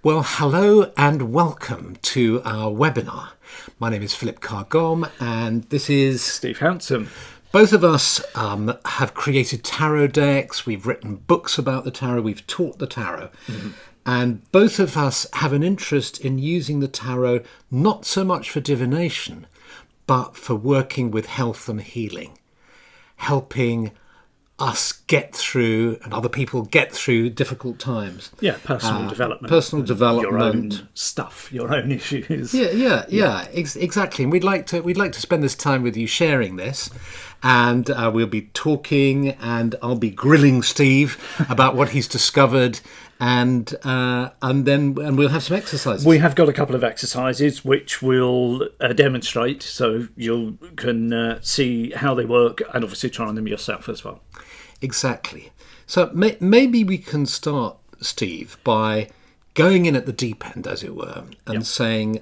Well, hello and welcome to our webinar. My name is Carr-Gomm and this is Steve Hanson. Both of us have created tarot decks, we've written books about the tarot, we've taught the tarot, and both of us have an interest in using the tarot not so much for divination, but for working with health and healing, helping us get through and other people get through difficult times. Yeah, personal development. Personal development. Your own stuff, your own issues. Exactly. And we'd like to spend this time with you sharing this. And we'll be talking and I'll be grilling Steve about what he's discovered and we'll have some exercises. We have got a couple of exercises which we'll demonstrate so you can see how they work and obviously try them yourself as well. Exactly. So maybe we can start, Steve, by going in at the deep end, as it were, and saying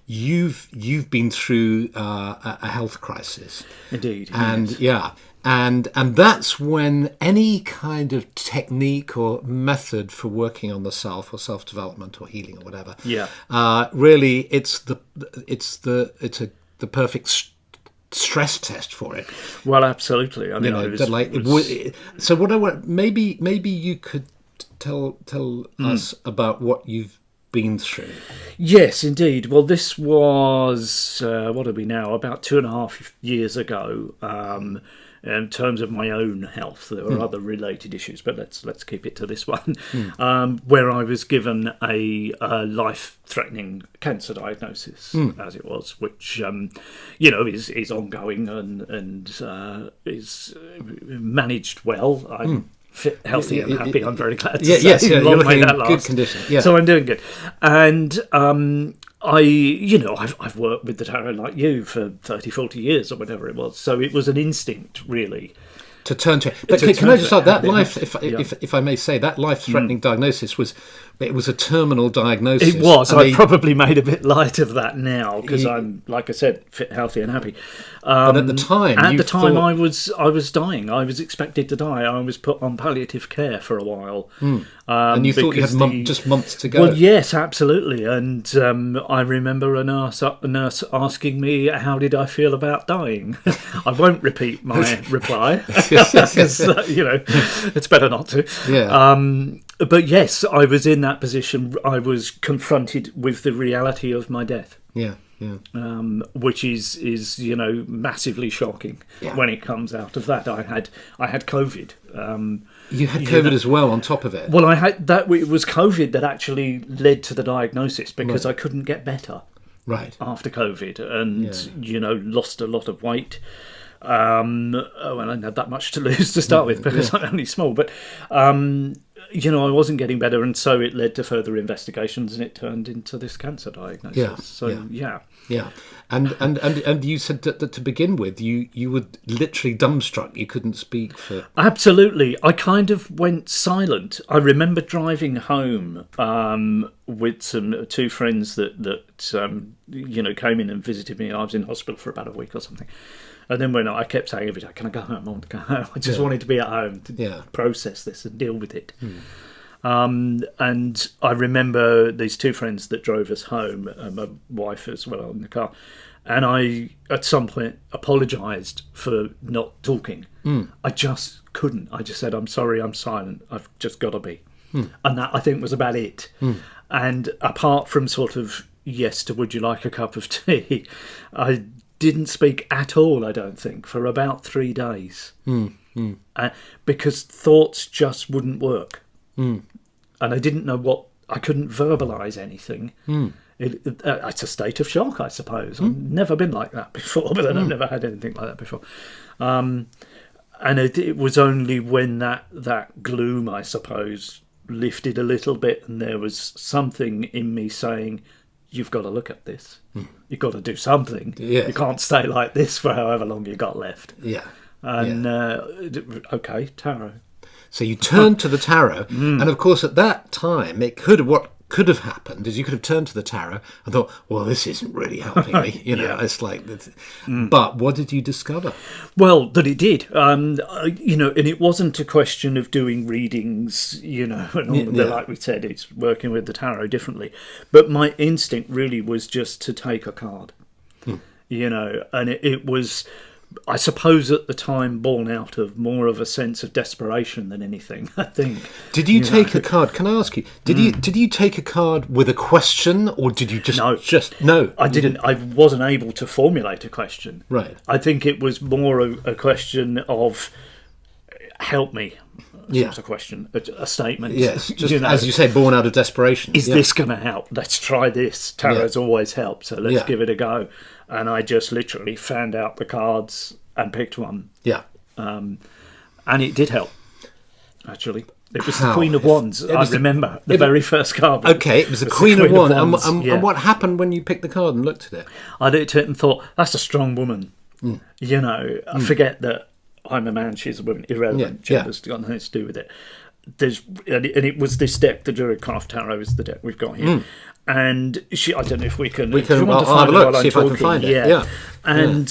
you've been through a health crisis. Indeed. And yes. And that's when any kind of technique or method for working on the self or self-development or healing or whatever, really it's the perfect stress test for it. Well, absolutely. I mean, so what I want, maybe you could tell us about what you've been through. Yes, indeed. Well, this was what are we now? About 2.5 years ago. In terms of my own health, there were other related issues, but let's keep it to this one, where I was given a life-threatening cancer diagnosis, as it was, which is ongoing and is managed well. I'm fit, healthy, and happy. I'm very glad to say. Yes, you're looking in last. Good condition. Yeah. So I'm doing good, and I've worked with the tarot like you for 30, 40 years or whatever it was. So it was an instinct, really. To turn to it. But can I just start that life, if I may say, that life-threatening diagnosis was a terminal diagnosis. It was. I've probably made a bit light of that now because I'm, like I said, fit, healthy, and happy. But at the time, I was dying. I was expected to die. I was put on palliative care for a while. And you thought you had just months to go. Well, yes, absolutely. And I remember a nurse asking me, "How did I feel about dying?" I won't repeat my reply. Because, it's better not to. Yeah. But yes, I was in that position. I was confronted with the reality of my death. Yeah. Which is massively shocking when it comes out of that. I had COVID. You had COVID as well on top of it. Well, I had that. It was COVID that actually led to the diagnosis because I couldn't get better. Right. After COVID, and lost a lot of weight. I didn't have that much to lose to start with because I'm only small, but I wasn't getting better, and so it led to further investigations, and it turned into this cancer diagnosis. Yeah. And you said that to begin with, you were literally dumbstruck. You couldn't speak for. Absolutely, I kind of went silent. I remember driving home with two friends that came in and visited me. I was in hospital for about a week or something. And then when I kept saying every day, "Can I go home? I want to go home." I just wanted to be at home to process this and deal with it. And I remember these two friends that drove us home, and my wife as well in the car. And I, at some point, apologised for not talking. I just couldn't. I just said, "I'm sorry, I'm silent. I've just got to be." And that, I think, was about it. And apart from sort of, yes to "Would you like a cup of tea?" I didn't speak at all, I don't think, for about 3 days. Because thoughts just wouldn't work. And I didn't know I couldn't verbalise anything. It's a state of shock, I suppose. I've never been like that before, but I've never had anything like that before. And it was only when that gloom, I suppose, lifted a little bit and there was something in me saying, "You've got to look at this. You've got to do something. You can't stay like this for however long you got left." And okay, tarot. So you turned to the tarot, and of course at that time what could have happened is you could have turned to the tarot and thought, well, this isn't really helping me. Yeah. It's like, but what did you discover? Well, that it did, and it wasn't a question of doing readings, and all of that. Like we said, it's working with the tarot differently. But my instinct really was just to take a card, and it was, I suppose, at the time, born out of more of a sense of desperation than anything. I think. Did you take a card? Can I ask you? Did you take a card with a question, or did you just no? I didn't. I wasn't able to formulate a question. Right. I think it was more a question of help me. Not a question, a statement. Yes, just as you say, born out of desperation. Is this going to help? Let's try this. Tarot's always helped, so let's give it a go. And I just literally found out the cards and picked one. Yeah. And it did help, actually. It was the Queen of Wands, I remember. The very first card. Okay, it was the Queen of Wands. And what happened when you picked the card and looked at it? I looked at it and thought, that's a strong woman. I forget that I'm a man, she's a woman. Irrelevant. Gender's got nothing to do with it. And it was this deck, the Druidcraft Tarot is the deck we've got here. And I don't know if we can. I'll have a look, see if I can find it. Yeah. And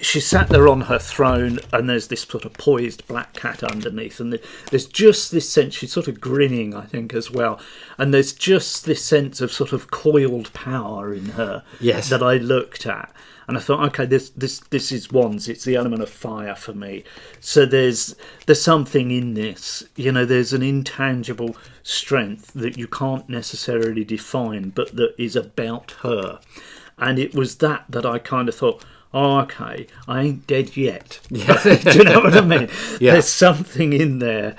she sat there on her throne, and there's this sort of poised black cat underneath, and there's just this sense, she's sort of grinning, I think, as well. And there's just this sense of sort of coiled power in her that I looked at. And I thought, okay, this is Wands. It's the element of fire for me. So there's something in this. There's an intangible strength that you can't necessarily define, but that is about her. And it was that I kind of thought, oh, okay, I ain't dead yet. Yeah. Do you know what I mean? Yeah. There's something in there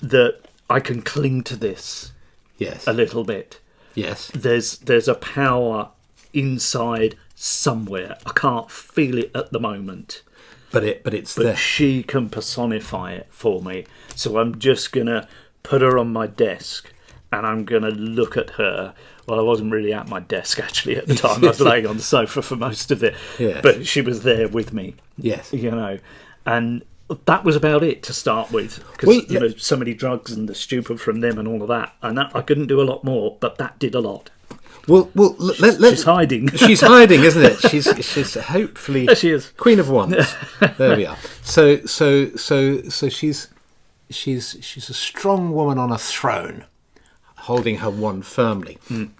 that I can cling to this. Yes. A little bit. Yes. There's a power inside somewhere. I can't feel it at the moment. But it's there. She can personify it for me. So I'm just going to put her on my desk and I'm going to look at her. Well, I wasn't really at my desk, actually, at the time. I was laying on the sofa for most of it. Yes. But she was there with me. Yes. And that was about it to start with. Because, so many drugs and the stupor from them and all of that. And I couldn't do a lot more, but that did a lot. Well, she's hiding. She's hiding, isn't it? She's hopefully there she is. Queen of Wands. There we are. So she's a strong woman on a throne, holding her wand firmly. And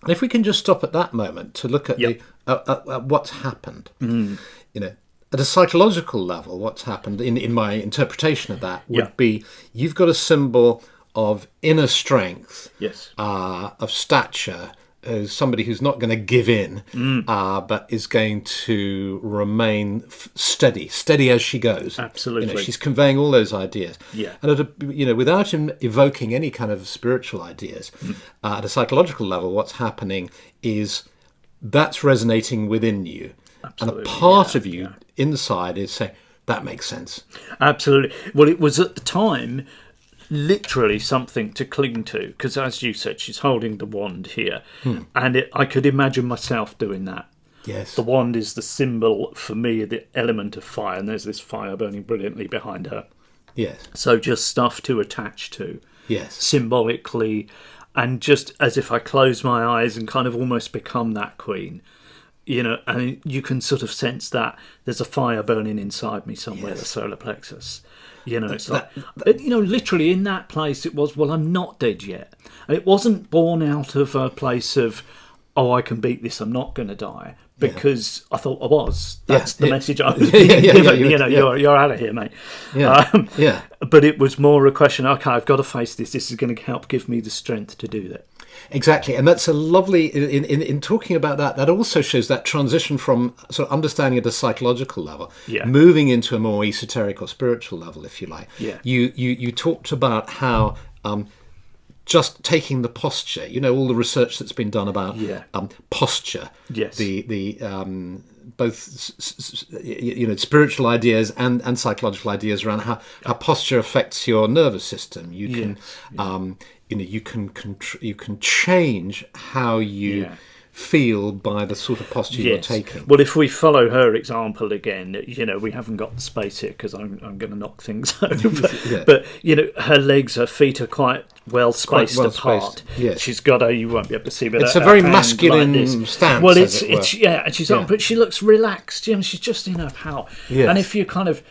if we can just stop at that moment to look at at what's happened, at a psychological level, what's happened in my interpretation of that would be you've got a symbol of inner strength, of stature. Somebody who's not going to give in, but is going to remain steady as she goes. Absolutely, she's conveying all those ideas. Yeah, and without evoking any kind of spiritual ideas, at a psychological level, what's happening is that's resonating within you, and a part of you inside is saying that makes sense. Absolutely. Well, it was at the time literally something to cling to, because as you said, she's holding the wand here, and I could imagine myself doing that. Yes, the wand is the symbol for me, the element of fire, and there's this fire burning brilliantly behind her. Yes, so just stuff to attach to. Yes, symbolically, and just as if I close my eyes and kind of almost become that queen. And you can sort of sense that there's a fire burning inside me somewhere, the solar plexus. It's like, literally in that place it was, well, I'm not dead yet. And it wasn't born out of a place of, oh, I can beat this, I'm not going to die. Because I thought I was. That's the message I was being given. You're out of here, mate. Yeah. But it was more a question, okay, I've got to face this. This is going to help give me the strength to do that. Exactly, and that's a lovely, in talking about that also shows that transition from sort of understanding at a psychological level, moving into a more esoteric or spiritual level, if you like. Yeah. You talked about how just taking the posture, all the research that's been done about posture, the both spiritual ideas and psychological ideas around how posture affects your nervous system. You can you can change how you feel by the sort of posture you're taking. Well, if we follow her example again, we haven't got the space here because I'm going to knock things over. But her legs, her feet are quite well spaced apart. Yes. She's got you won't be able to see, but it's a very masculine stance. Well, it's and she's but she looks relaxed. She's just in her power. Yes. And if you kind of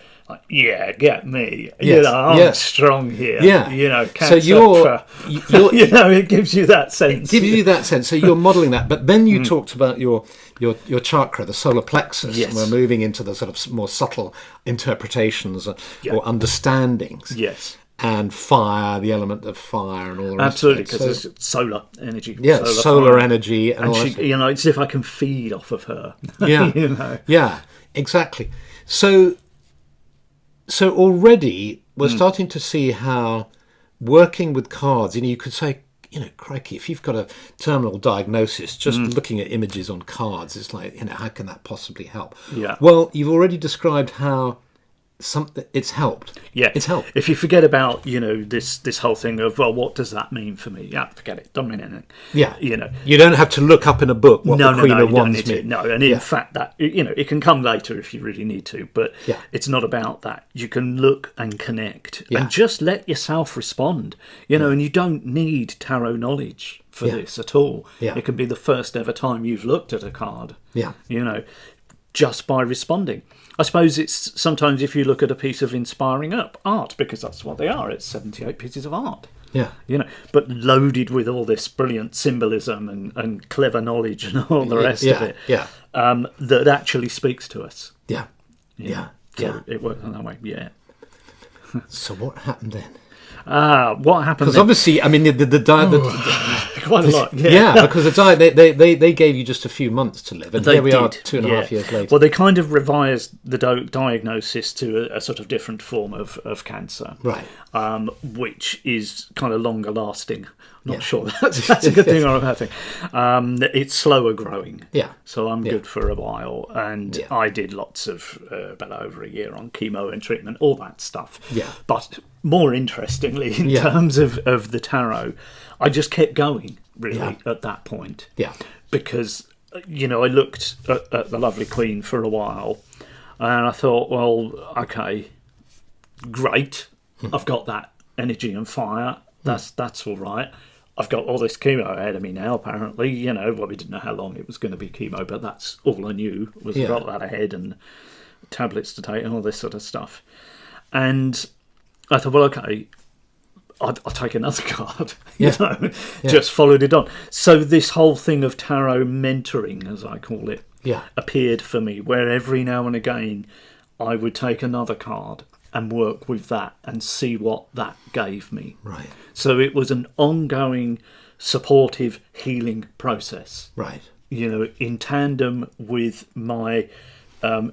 get me. I'm strong here. Yeah. So you're it gives you that sense. It gives you that sense. So you're modelling that. But then you talked about your chakra, the solar plexus, and we're moving into the sort of more subtle interpretations or understandings. Yes. And fire, the element of fire, and all the rest. Absolutely, because it's solar energy. Yeah, solar energy, and she, it's as if I can feed off of her. Yeah, yeah, exactly. So already we're starting to see how working with cards. You could say, crikey, if you've got a terminal diagnosis, just looking at images on cards, it's like, how can that possibly help? Yeah. Well, you've already described how it's helped. Yeah, it's helped. If you forget about this whole thing of what does that mean for me? Yeah, forget it. Don't mean anything. Yeah, you don't have to look up in a book what the Queen of Wands means. No, and in fact that it can come later if you really need to, but it's not about that. You can look and connect and just let yourself respond. And you don't need tarot knowledge for this at all. Yeah. It can be the first ever time you've looked at a card. Yeah, just by responding. I suppose it's sometimes if you look at a piece of inspiring art, because that's what they are, it's 78 pieces of art. Yeah. But loaded with all this brilliant symbolism and clever knowledge and all the rest of it. Yeah. That actually speaks to us. Yeah. Yeah. So it works in that way, yeah. So what happened then? What happened? Because obviously, I mean, quite a lot. Yeah, because the diet they gave you just a few months to live, and here we are 2.5 years later. Well, they kind of revised the diagnosis to a sort of different form of cancer, right? Which is kind of longer lasting. Not sure that's a good thing or a bad thing. It's slower growing. Yeah. So I'm good for a while, and I did lots of about over a year on chemo and treatment, all that stuff. Yeah. But more interestingly, in terms of the tarot, I just kept going really at that point. Yeah. Because I looked at the lovely Queen for a while, and I thought, well, okay, great, I've got that energy and fire. That's all right. I've got all this chemo ahead of me now, apparently. Well, we didn't know how long it was going to be chemo, but that's all I knew, was I've got that ahead and tablets to take and all this sort of stuff. And I thought, well, okay, I'll take another card. Just followed it on. So this whole thing of tarot mentoring, as I call it, appeared for me, where every now and again I would take another card and work with that and see what that gave me. Right. So it was an ongoing, supportive healing process. Right. In tandem with my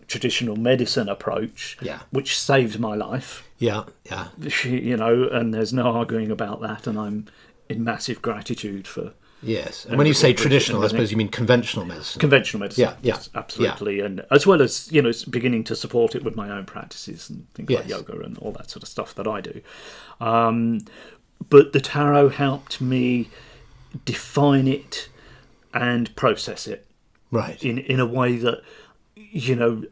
traditional medicine approach, which saved my life. Yeah. And there's no arguing about that, and I'm in massive gratitude for. Yes, and when you say traditional, I suppose you mean conventional medicine. Conventional medicine, yeah, yes, absolutely, and as well as beginning to support it with my own practices and things like yoga and all that sort of stuff that I do. But the tarot helped me define it and process it, right? In a way that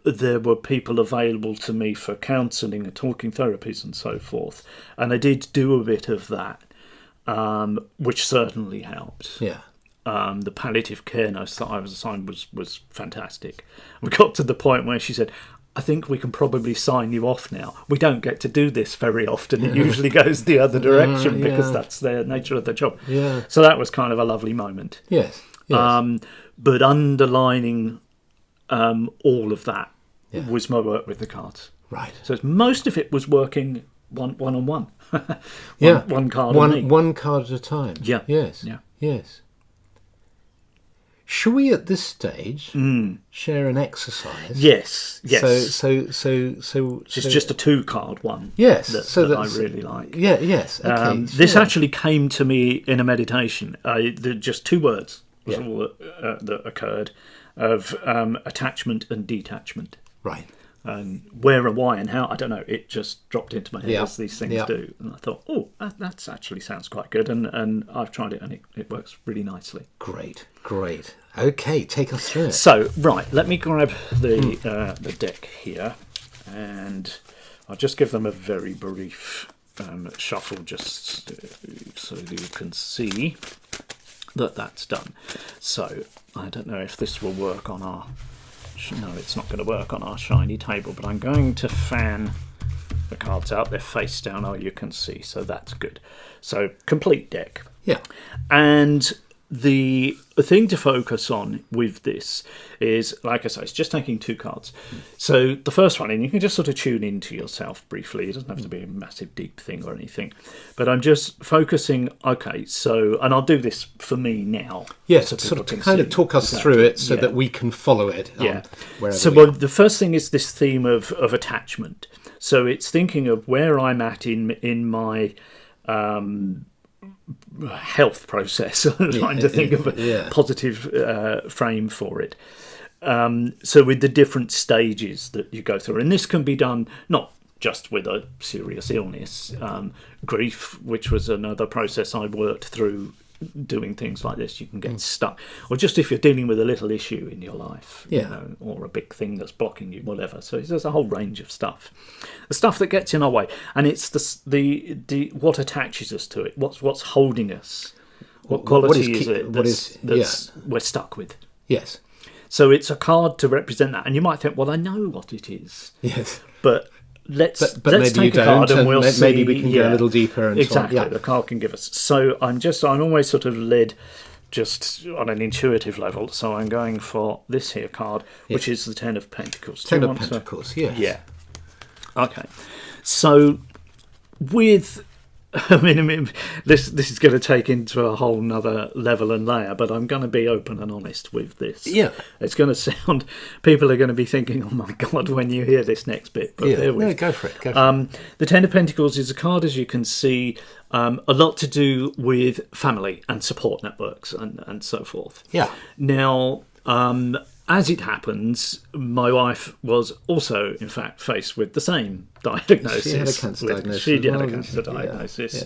there were people available to me for counselling and talking therapies and so forth, and I did do a bit of that. Which certainly helped. Yeah. The palliative care nurse that I was assigned was fantastic. We got to the point where she said, I think we can probably sign you off now. We don't get to do this very often. It usually goes the other direction because that's the nature of the job. Yeah. So that was kind of a lovely moment. Yes. But underlining all of that was my work with the cards. Right. So most of it was working one-on-one. One card one card at a time. Yeah. Yes. Yeah. Yes. Shall we at this stage share an exercise? Yes. So it's just a 2-card one. Yes. That I really like. Yeah. Yes. Okay. This actually came to me in a meditation. Just 2 words was all that occurred of attachment and detachment. Right. And where and why and how, I don't know. It just dropped into my head Yeah. as these things Yeah. do. And I thought, oh, that actually sounds quite good. And I've tried it, and it works really nicely. Great. Okay, take us through it. So, right, let me grab the deck here, and I'll just give them a very brief shuffle, just so you can see that that's done. So, I don't know if this will work on our... No, it's not going to work on our shiny table, but I'm going to fan the cards out. They're face down, you can see, so that's good. So, complete deck. Yeah. And the thing to focus on with this is, like I say, it's just taking 2 cards. So the first one, and you can just sort of tune into yourself briefly. It doesn't have to be a massive deep thing or anything. But I'm just focusing, okay, so, and I'll do this for me now. Yes, so sort of to can kind see of talk us exactly. through it so Yeah. that we can follow it. Wherever So we are. the first thing is this theme of attachment. So it's thinking of where I'm at in my health process, trying to think of a positive frame for it. So with the different stages that you go through, and this can be done not just with a serious illness, grief, which was another process I worked through doing things like this. You can get stuck, or just if you're dealing with a little issue in your life, you know, or a big thing that's blocking you, whatever. So there's a whole range of stuff, the stuff that gets in our way, and it's the what attaches us to it, what's holding us, what quality is it that's we're stuck with. Yes. So it's a card to represent that, and you might think, well, I know what it is. Yes. But let's maybe take you a card don't, and we'll see. maybe we can go a little deeper and exactly. so on. Yeah. The card can give us. So I'm always sort of led just on an intuitive level. So I'm going for this here card, which is the Ten of Pentacles. Ten of Pentacles, yes. Yeah. Okay. So with... I mean, this is going to take into a whole nother level and layer, but I'm going to be open and honest with this. Yeah. It's going to sound... People are going to be thinking, oh my God, when you hear this next bit. But Go for it. The Ten of Pentacles is a card, as you can see, a lot to do with family and support networks and so forth. Yeah. Now... as it happens, my wife was also, in fact, faced with the same diagnosis. She had a cancer diagnosis. She did a cancer diagnosis.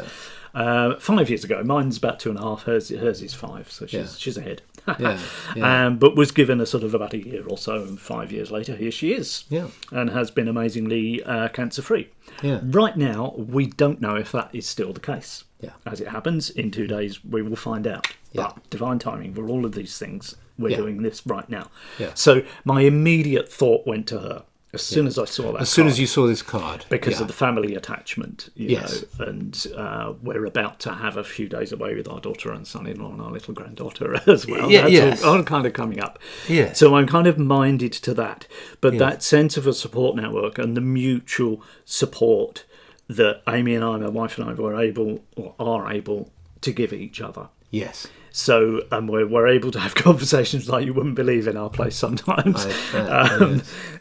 5 years ago. Mine's about 2.5. Hers is 5, so she's ahead. But was given a sort of about a year or so, and 5 years later, here she is. Yeah. And has been amazingly cancer-free. Yeah. Right now, we don't know if that is still the case. Yeah. As it happens, in 2 days, we will find out. Yeah. But divine timing for all of these things. We're doing this right now. Yeah. So my immediate thought went to her as soon as I saw that. As soon as you saw this card, because of the family attachment, you know, and we're about to have a few days away with our daughter and son-in-law and our little granddaughter as well. That's all kind of coming up. Yeah. So I'm kind of minded to that, but that sense of a support network and the mutual support that Amy and I, my wife and I, are able to give each other. Yes. So we're able to have conversations like you wouldn't believe in our place sometimes.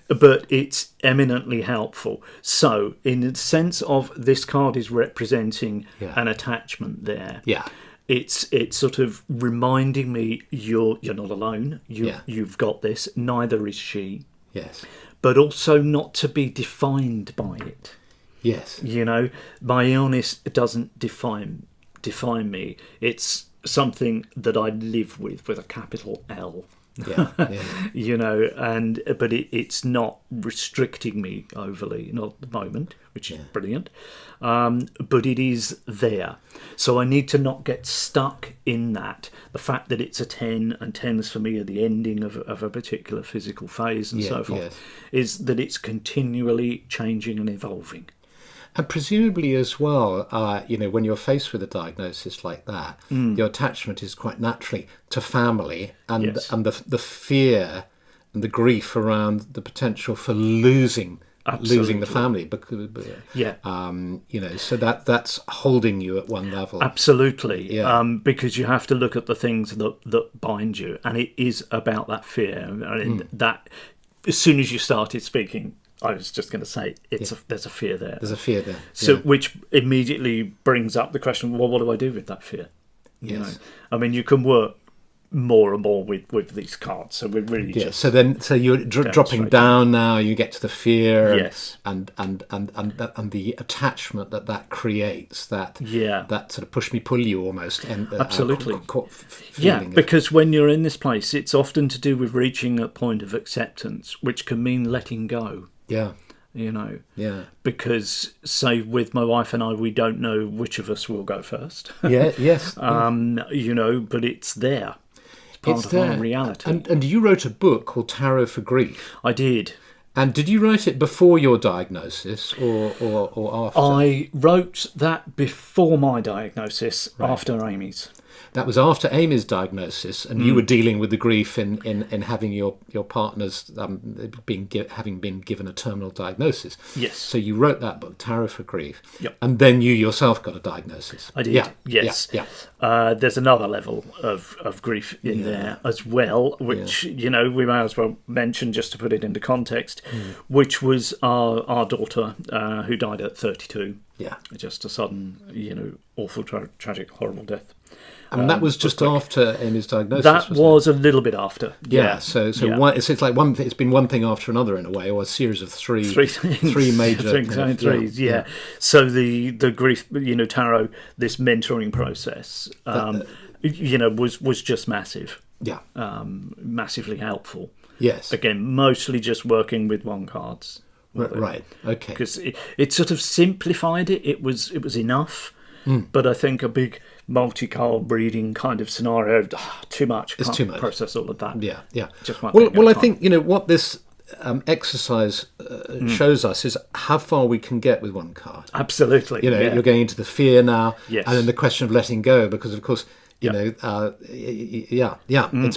But it's eminently helpful. So in the sense of this card is representing an attachment there. Yeah. It's sort of reminding me you're not alone. You've got this. Neither is she. Yes. But also not to be defined by it. Yes. You know, my illness doesn't define me. It's something that I live with a capital L. You know, but it's not restricting me overly, not at the moment, which is brilliant. But it is there. So I need to not get stuck in that. The fact that it's a 10, and 10s for me are the ending of a particular physical phase and so forth, is that it's continually changing and evolving. And presumably as well, you know, when you're faced with a diagnosis like that, your attachment is quite naturally to family and the fear and the grief around the potential for losing the family. Because, you know, so that's holding you at one level. Absolutely. Because you have to look at the things that bind you, and it is about that fear. And that, as soon as you started speaking, I was just going to say there's a fear there. There's a fear there. So which immediately brings up the question, well, what do I do with that fear? You know? I mean, you can work more and more with these cards. So we're really just So you're dropping down now. You get to the fear, yes, and the attachment that creates, that sort of push me pull you almost, and absolutely, feeling because when you're in this place, it's often to do with reaching a point of acceptance, which can mean letting go. Yeah. Because say with my wife and I, we don't know which of us will go first. Yes. But it's there. It's part of our reality. And you wrote a book called Tarot for Grief. I did. And did you write it before your diagnosis or after? I wrote that before my diagnosis, after Amy's. That was after Amy's diagnosis, and you were dealing with the grief in having your partner's having been given a terminal diagnosis. Yes. So you wrote that book, Tarot for Grief. Yep. And then you yourself got a diagnosis. I did. Yeah. Yes. Yeah. There's another level of grief in there as well, which we may as well mention just to put it into context, which was our daughter who died at 32. Yeah. Just a sudden, awful, tragic, horrible death. And that was just after Amy's diagnosis. That was a little bit after. Yeah. So it's like one thing. It's been one thing after another in a way, or a series of three major things. Yeah. So the grief, tarot, this mentoring process, was just massive. Yeah. Massively helpful. Yes. Again, mostly just working with one cards. Right. Okay. Because it sort of simplified it. It was enough. But I think a big multi-card reading kind of scenario, too much. It's too much. Process all of that. Yeah. Just well, I think what this exercise shows us is how far we can get with one card. Absolutely. You're going into the fear now, yes, and then the question of letting go, because of course, it's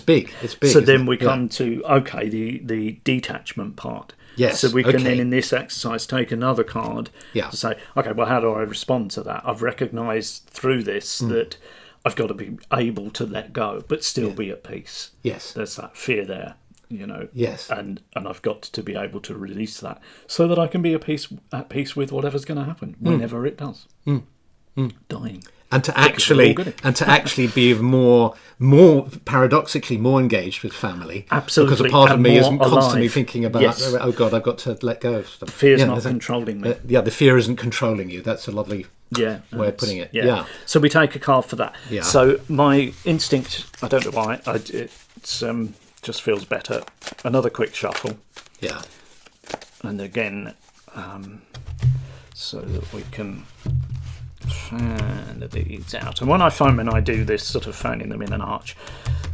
big. It's big. So then we come to the detachment part. Yes. So we can then in this exercise take another card to say, okay, well, how do I respond to that? I've recognised through this that I've got to be able to let go, but still be at peace. Yes. There's that fear there, Yes. And I've got to be able to release that so that I can be at peace with whatever's going to happen whenever it does. Dying. And to actually be more paradoxically more engaged with family. Absolutely. Because a part of me isn't constantly alive. thinking about, oh God, I've got to let go of stuff. Fear's not controlling me. The fear isn't controlling you. That's a lovely way of putting it. Yeah. So we take a card for that. Yeah. So my instinct, I don't know why, it's just feels better. Another quick shuffle. Yeah. And again, so that we can fan these out. And when I do this sort of fanning them in an arch,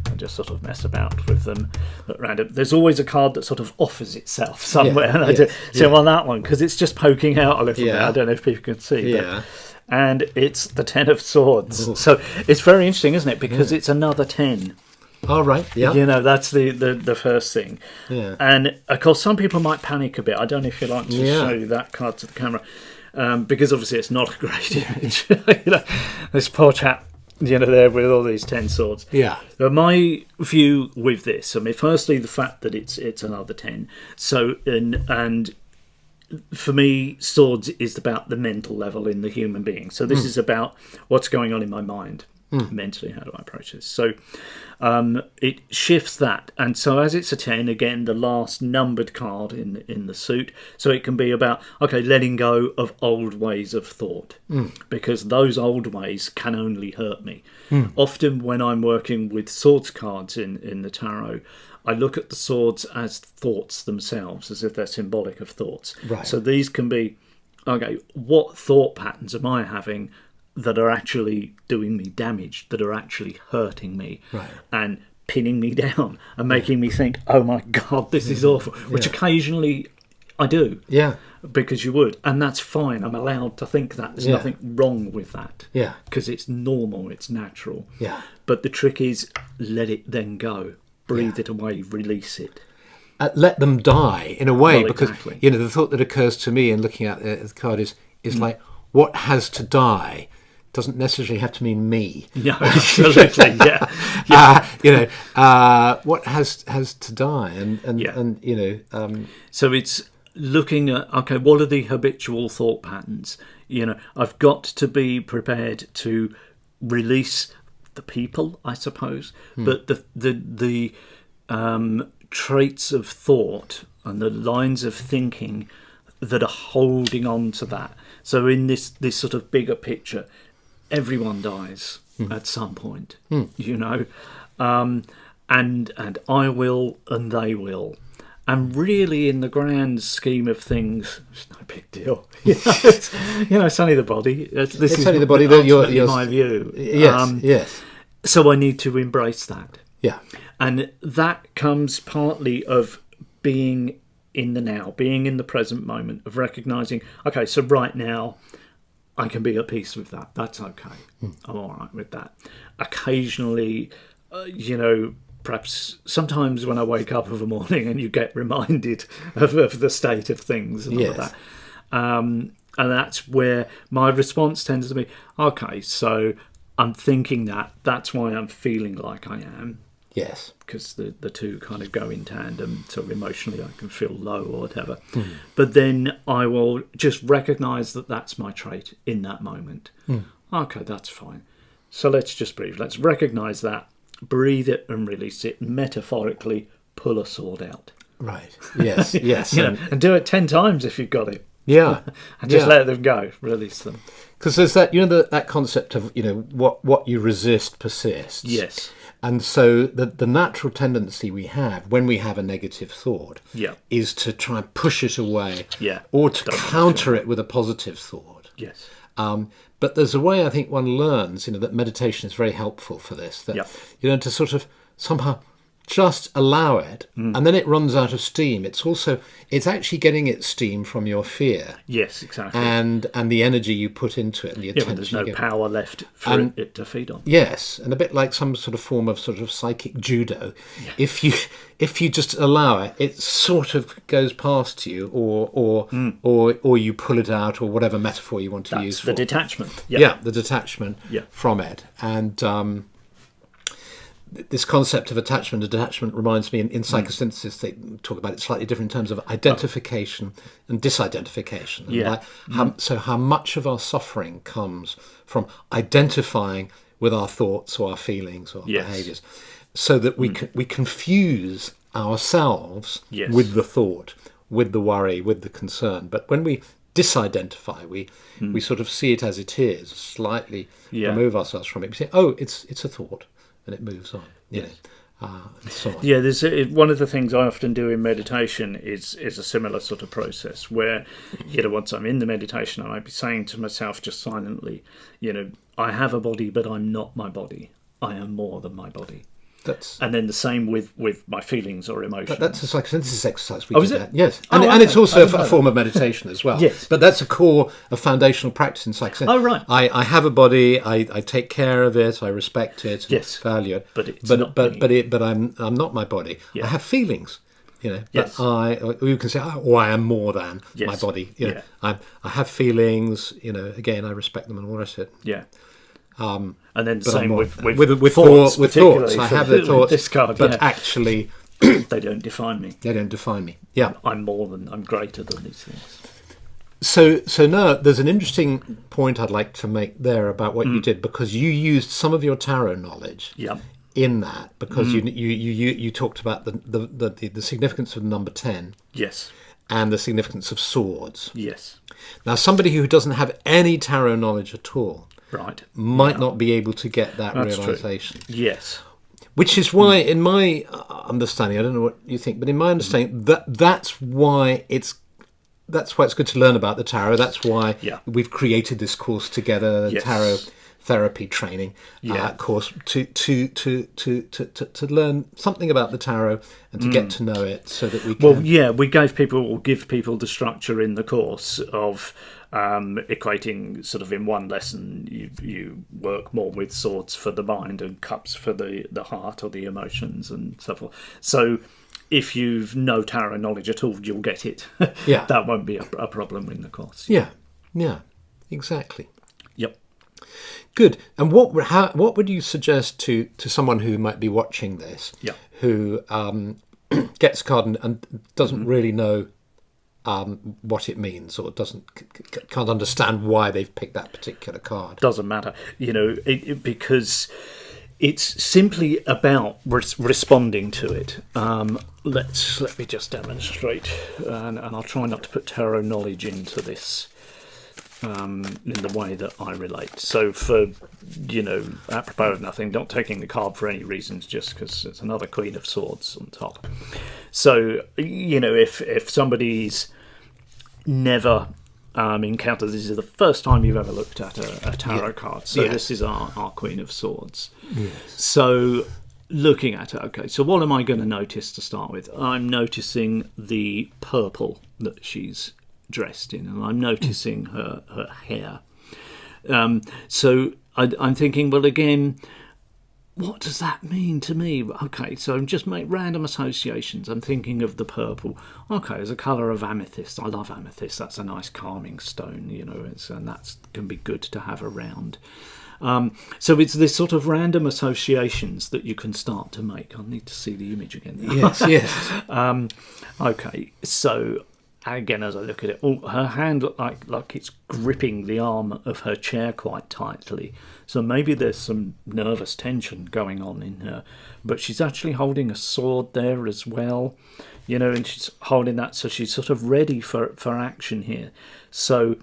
I just sort of mess about with them at random. There's always a card that sort of offers itself somewhere, and I well, that one, because it's just poking out a little bit. I don't know if people can see. Yeah. And it's the 10 of Swords. Ooh. So it's very interesting, isn't it? Because it's another 10. Oh, right, yeah. That's the first thing. Yeah. And, of course, some people might panic a bit. I don't know if you like to show that card to the camera. Because obviously it's not a great image. This poor chap, there with all these 10 swords. Yeah. But my view with this, firstly, the fact that it's another 10. So, and for me, swords is about the mental level in the human being. So this is about what's going on in my mind. Mentally, how do I approach this? So it shifts that, and so as it's a 10, again, the last numbered card in the suit, so it can be about letting go of old ways of thought, because those old ways can only hurt me. Often when I'm working with swords cards in the tarot, I look at the swords as thoughts themselves, as if they're symbolic of thoughts. Right. So these can be what thought patterns am I having that are actually doing me damage, that are actually hurting me, and pinning me down and making me think, oh my God, this is awful, which occasionally I do. Yeah. Because you would. And that's fine. I'm allowed to think that. There's nothing wrong with that. Yeah. Because it's normal, it's natural. Yeah. But the trick is let it then go. Breathe it away, release it. Let them die, in a way, because exactly. The thought that occurs to me in looking at the card is like, what has to die doesn't necessarily have to mean me. No, absolutely, what has to die, and So it's looking at what are the habitual thought patterns? I've got to be prepared to release the people, I suppose, but the traits of thought and the lines of thinking that are holding on to that. So in this sort of bigger picture, everyone dies at some point, you know, and I will and they will. And really, in the grand scheme of things, it's no big deal. It's only the body. It's only the body that you're my view. Yes, yes. So I need to embrace that. Yeah. And that comes partly of being in the now, being in the present moment, of recognising, okay, so right now I can be at peace with that. That's okay. I'm all right with that. Occasionally, perhaps sometimes when I wake up of a morning and you get reminded of the state of things and all of that. And that's where my response tends to be, okay, so I'm thinking that's why I'm feeling like I am. Yes. Because the two kind of go in tandem. So emotionally I can feel low or whatever. But then I will just recognise that that's my trait in that moment. Okay, that's fine. So let's just breathe. Let's recognise that, breathe it and release it. Metaphorically, pull a sword out. Right. Yes, yes. And do it 10 times if you've got it. Yeah. And just let them go. Release them. Because there's that, that concept of, what you resist persists. Yes. And so the natural tendency we have when we have a negative thought is to try and push it away or to counter it with a positive thought. Yes. But there's a way I think one learns, that meditation is very helpful for this, that, to sort of somehow just allow it and then it runs out of steam. It's actually getting its steam from your fear. Yes, exactly. And the energy you put into it and the attention. There's no power left for it to feed on. Yes, and a bit like some sort of form of sort of psychic judo. Yeah. If you just allow it, it sort of goes past you, or you pull it out, or whatever metaphor you want to use. That's the detachment. Yeah, the detachment from it. And this concept of detachment reminds me in psychosynthesis, they talk about it slightly different in terms of identification and disidentification. And how much of our suffering comes from identifying with our thoughts or our feelings or our behaviours, so that we confuse ourselves with the thought, with the worry, with the concern. But when we disidentify, we sort of see it as it is, slightly remove ourselves from it. We say, oh, it's a thought. And it moves on, and so on. Yeah, there's one of the things I often do in meditation is a similar sort of process where, once I'm in the meditation, I might be saying to myself just silently, I have a body, but I'm not my body. I am more than my body. And then the same with my feelings or emotions. That's a psychosynthesis exercise. We do that. Yes. And it's also a form of meditation as well. Yes. But that's a foundational practice in psychosynthesis. Oh, right. I have a body, I take care of it, I respect it, value it. But it's not me. But I'm not my body. Yeah. I have feelings. But you can say, I am more than my body. I have feelings, again, I respect them and all the rest of it. Yeah. And then the same with thoughts. I have the thoughts, this card, but actually they don't define me. They don't define me. Yeah, I'm greater than these things. So now there's an interesting point I'd like to make there about what you did, because you used some of your tarot knowledge. In that, because you talked about the significance of number 10. Yes. And the significance of swords. Yes. Now, somebody who doesn't have any tarot knowledge at all might not be able to get that realization. True. Yes. Which is why, in my understanding, I don't know what you think, but in my understanding, that's why it's good to learn about the tarot. That's why we've created this course together, tarot therapy training course, to learn something about the tarot and to get to know it, so that we can... we give people the structure in the course of equating sort of in one lesson you work more with swords for the mind and cups for the heart or the emotions and so forth. So if you've no tarot knowledge at all, you'll get it. That won't be a problem in the course. Yeah, exactly. Yep. Good. And what would you suggest to someone who might be watching this, who gets a card and doesn't really know what it means, or can't understand why they've picked that particular card? Doesn't matter, because It's simply about responding to it. Let me just demonstrate, and I'll try not to put tarot knowledge into this in the way that I relate. So for, apropos of nothing, not taking the card for any reasons, just because it's another Queen of Swords on top. So, if somebody's never encountered, this is the first time you've ever looked at a tarot card. So this is our Queen of Swords. Yes. So looking at it, okay, so what am I going to notice to start with? I'm noticing the purple that she's dressed in, and I'm noticing her hair. So I'm thinking, well, again, what does that mean to me? Okay, so just make random associations. I'm thinking of the purple. Okay, as a colour of amethyst. I love amethyst. That's a nice calming stone, and that can be good to have around. So it's this sort of random associations that you can start to make. I need to see the image again. Yes. Okay, so again, as I look at it, her hand looked like it's gripping the arm of her chair quite tightly. So maybe there's some nervous tension going on in her. But she's actually holding a sword there as well, and she's holding that, so she's sort of ready for action here. So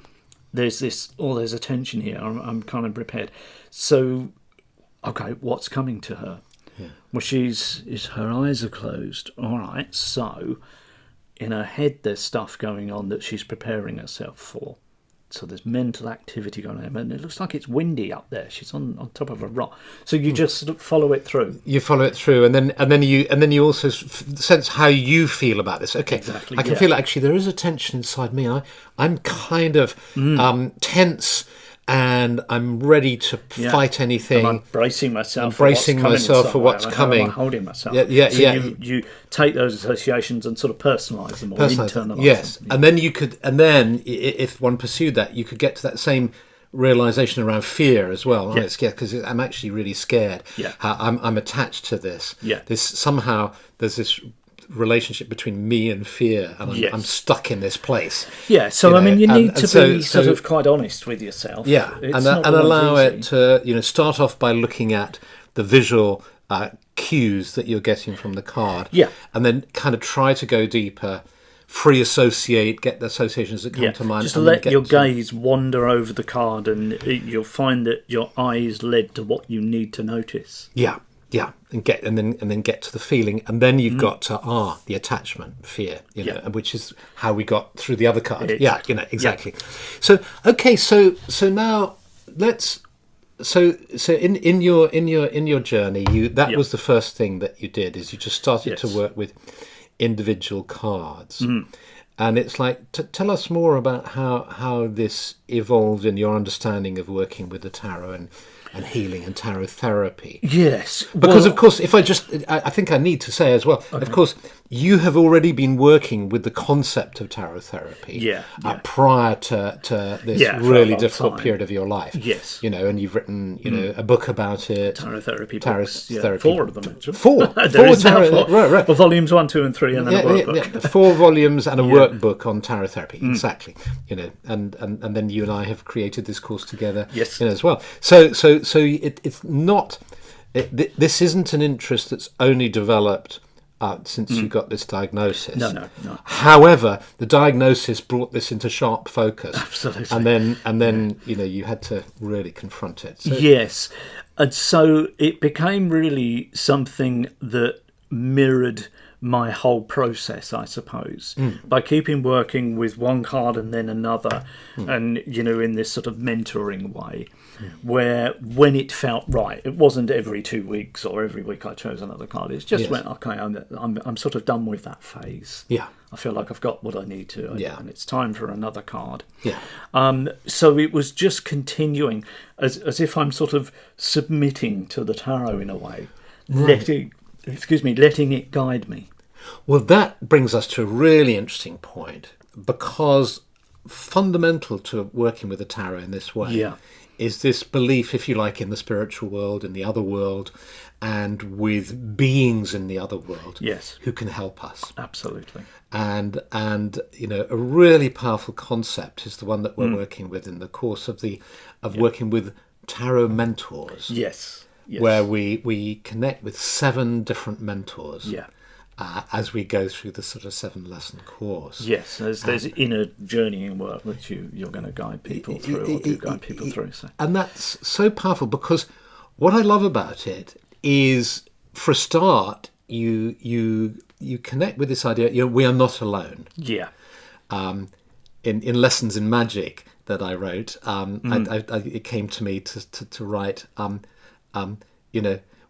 there's there's a tension here. I'm kind of prepared. So, okay, what's coming to her? Yeah. Well, her eyes are closed. All right, so in her head there's stuff going on that she's preparing herself for. So there's mental activity going on, and it looks like it's windy up there. She's on top of a rock. So you just sort of follow it through. You follow it through, and then you also sense how you feel about this. Okay, exactly. I can feel actually there is a tension inside me. I'm kind of tense, and I'm ready to fight anything. And I'm bracing myself. For what's coming. I'm holding myself. You take those associations and sort of personalise them or internalise them. And then if one pursued that, you could get to that same realisation around fear as well. I'm scared because I'm actually really scared. Yeah. I'm attached to this. Yeah. There's this relationship between me and fear, and I'm stuck in this place. Yeah, so you need to be sort of quite honest with yourself. Yeah, and allow it to start off by looking at the visual cues that you're getting from the card. Yeah, and then kind of try to go deeper, free associate, get the associations that come to mind. Just let your gaze wander over the card, and you'll find that your eyes led to what you need to notice. Yeah. Yeah, and then get to the feeling, and then you've got to the attachment, fear, which is how we got through the other card. Exactly. Yeah. So okay, so now let's in your journey, that was the first thing that you did, is you just started to work with individual cards. And it's like, tell us more about how this evolved in your understanding of working with the tarot and healing and tarot therapy. Yes. Because, of course, I think I need to say as well, of course, you have already been working with the concept of tarot therapy prior to this really difficult period of your life. Yes. And you've written, a book about it. Tarot therapy books. Therapy. 4 of them, actually. Four tarot. Right. Well, volumes 1, 2 and 3 and then a workbook. Yeah. 4 volumes and a workbook on tarot therapy. Exactly. And then you and I have created this course together as well. So it's not... This isn't an interest that's only developed since you got this diagnosis. No. However, the diagnosis brought this into sharp focus. Absolutely. And then you had to really confront it. So. Yes. And so it became really something that mirrored my whole process, I suppose, by keeping working with one card and then another, and in this sort of mentoring way, where when it felt right, it wasn't every 2 weeks or every week I chose another card. It just went, okay, I'm sort of done with that phase. Yeah, I feel like I've got what I need to, and it's time for another card. Yeah. So it was just continuing as if I'm sort of submitting to the tarot in a way, letting it guide me. Well, that brings us to a really interesting point, because fundamental to working with the tarot in this way is this belief, if you like, in the spiritual world, in the other world, and with beings in the other world who can help us. Absolutely. And a really powerful concept is the one that we're working with in the course of working with tarot mentors. Yes. Yes. where we connect with 7 different mentors. Yeah. As we go through the sort of 7-lesson course. Yes, there's inner journeying work which you're going to guide people through, or do guide people through. So. And that's so powerful, because what I love about it is, for a start, you connect with this idea. We are not alone. Yeah. In Lessons in Magic that I wrote, it came to me to write.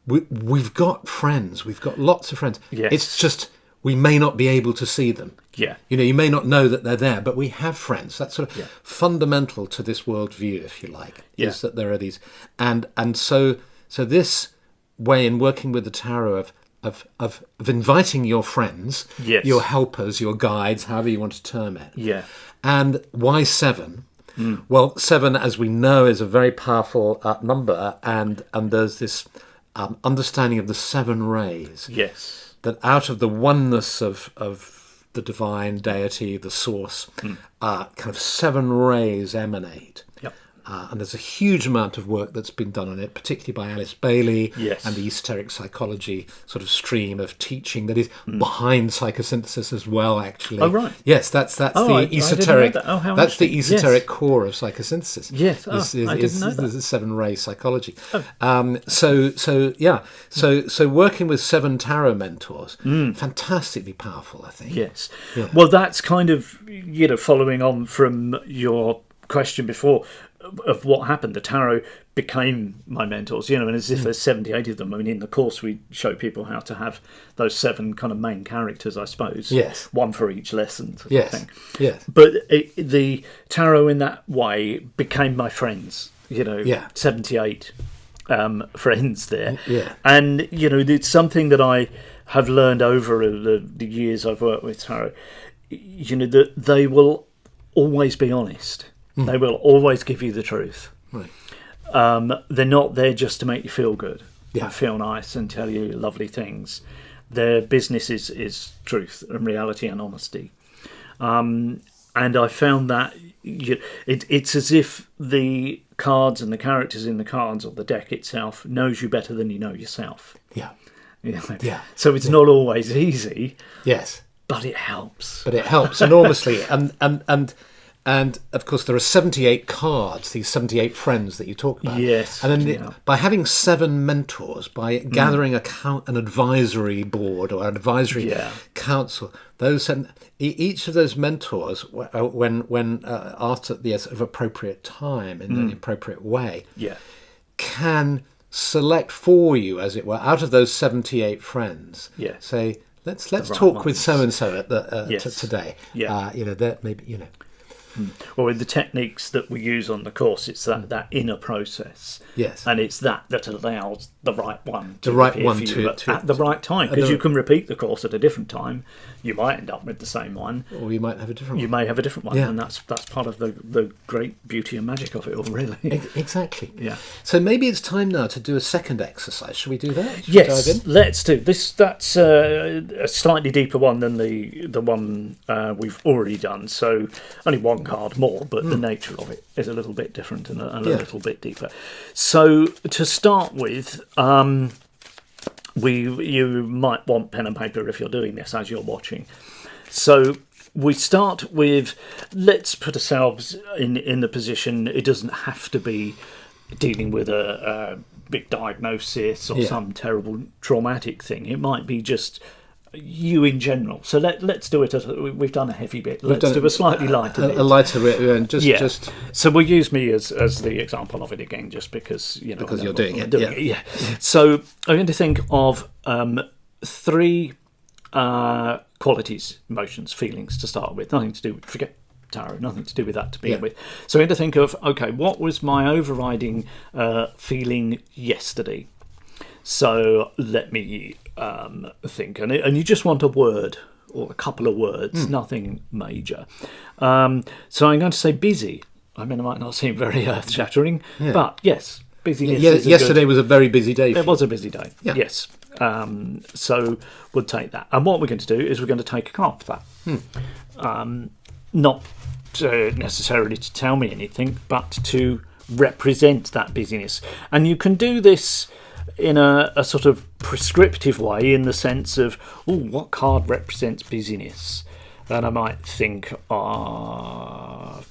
We've got friends. We've got lots of friends. Yes. It's just we may not be able to see them. Yeah. You may not know that they're there, but we have friends. That's sort of fundamental to this worldview, if you like, is that there are these, and so this way in working with the tarot of inviting your friends, your helpers, your guides, however you want to term it. Yeah. And why 7? Well, 7, as we know, is a very powerful number, and there's this understanding of the 7 rays. Yes. That out of the oneness of the divine deity, the source, kind of 7 rays emanate. Yep. And there's a huge amount of work that's been done on it, particularly by Alice Bailey and the esoteric psychology sort of stream of teaching that is behind psychosynthesis as well, actually. Oh, right. Yes, that's the esoteric. That's the esoteric core of psychosynthesis. Yes, I didn't know that. There's a 7-ray psychology. So working with 7 tarot mentors, fantastically powerful, I think. Yes. Yeah. Well, that's kind of following on from your question before of what happened. The tarot became my mentors, and as if there's 78 of them. I mean, in the course we show people how to have those 7 kind of main characters, I suppose. Yes. One for each lesson. Yes. Yes. But the tarot in that way became my friends. 78 friends there. Yeah. And it's something that I have learned over the years I've worked with tarot. That they will always be honest. They will always give you the truth. Right. They're not there just to make you feel good and feel nice and tell you lovely things. Their business is truth and reality and honesty. And I found that it's as if the cards and the characters in the cards or the deck itself knows you better than you know yourself. Yeah. Yeah. So it's not always easy. Yes. But it helps. But it helps enormously. And of course, there are 78 cards, these 78 friends that you talk about. Yes. And then by having 7 mentors, by gathering an advisory board or an advisory council, each of those mentors, when asked at the sort of appropriate time in the appropriate way, can select for you, as it were, out of those 78 friends. Say, let's talk with so and so today. That maybe Well, with the techniques that we use on the course, it's that inner process. Yes. And it's that allows the right one to at the right time. Because you can repeat the course at a different time. You might end up with the same one. Or you might have a different one. You may have a different one. And that's part of the great beauty and magic of it all, really. Exactly. Yeah. So maybe it's time now to do a second exercise. Shall we do that? Shall yes, we dive in? Let's do this. That's a slightly deeper one than the one we've already done. So only one card more, but the nature of it is a little bit different and a little bit deeper. So to start with, you might want pen and paper if you're doing this as you're watching. So we start with, let's put ourselves in the position. It doesn't have to be dealing with a big diagnosis or some terrible traumatic thing. It might be just you in general. So let's do it. We've done a heavy bit. Let's do a slightly lighter bit. A lighter bit, and just. So we'll use me as the example of it again, just because because you're doing it. Yeah. So I'm going to think of 3 qualities, emotions, feelings to start with. Nothing to do with forget tarot. Nothing to do with that to begin with. So I'm going to think of what was my overriding feeling yesterday. So let me think, and you just want a word or a couple of words, nothing major. So I'm going to say busy. I mean, it might not seem very earth-shattering, but yes, busyness. Yesterday was a very busy day. It was a busy day. Yeah. Yes. So we'll take that, and what we're going to do is we're going to take a card for that. Not necessarily to tell me anything, but to represent that busyness, and you can do this in a sort of prescriptive way, in the sense of, oh, what card represents busyness? Then I might think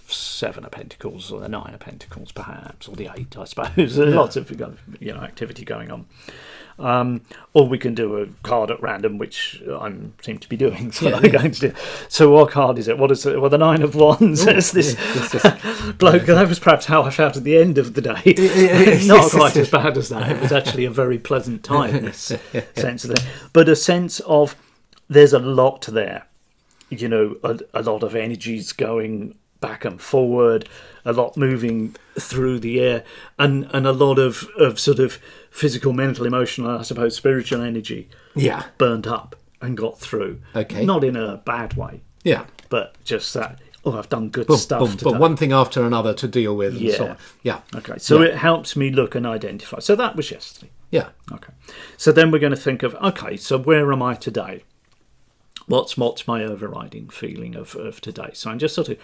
Seven of Pentacles, or the Nine of Pentacles, perhaps, or the Eight, I suppose. There's lots of activity going on. Or we can do a card at random, which I seem to be doing. So I'm going to do. So what card is it? What is it? Well, the Nine of Wands. It's this bloke. That was perhaps how I felt at the end of the day. Not quite as bad as that. It was actually a very pleasant time. This sense of it, but a sense of there's a lot there. A lot of energies going back and forward, a lot moving through the air, and a lot of sort of physical, mental, emotional, I suppose spiritual energy burnt up and got through. Okay. Not in a bad way. Yeah. But just that, I've done good stuff today. But one thing after another to deal with and so on. Yeah. Okay. So it helps me look and identify. So that was yesterday. Yeah. Okay. So then we're going to think of, okay, so where am I today? What's my overriding feeling of today? So I'm just sort of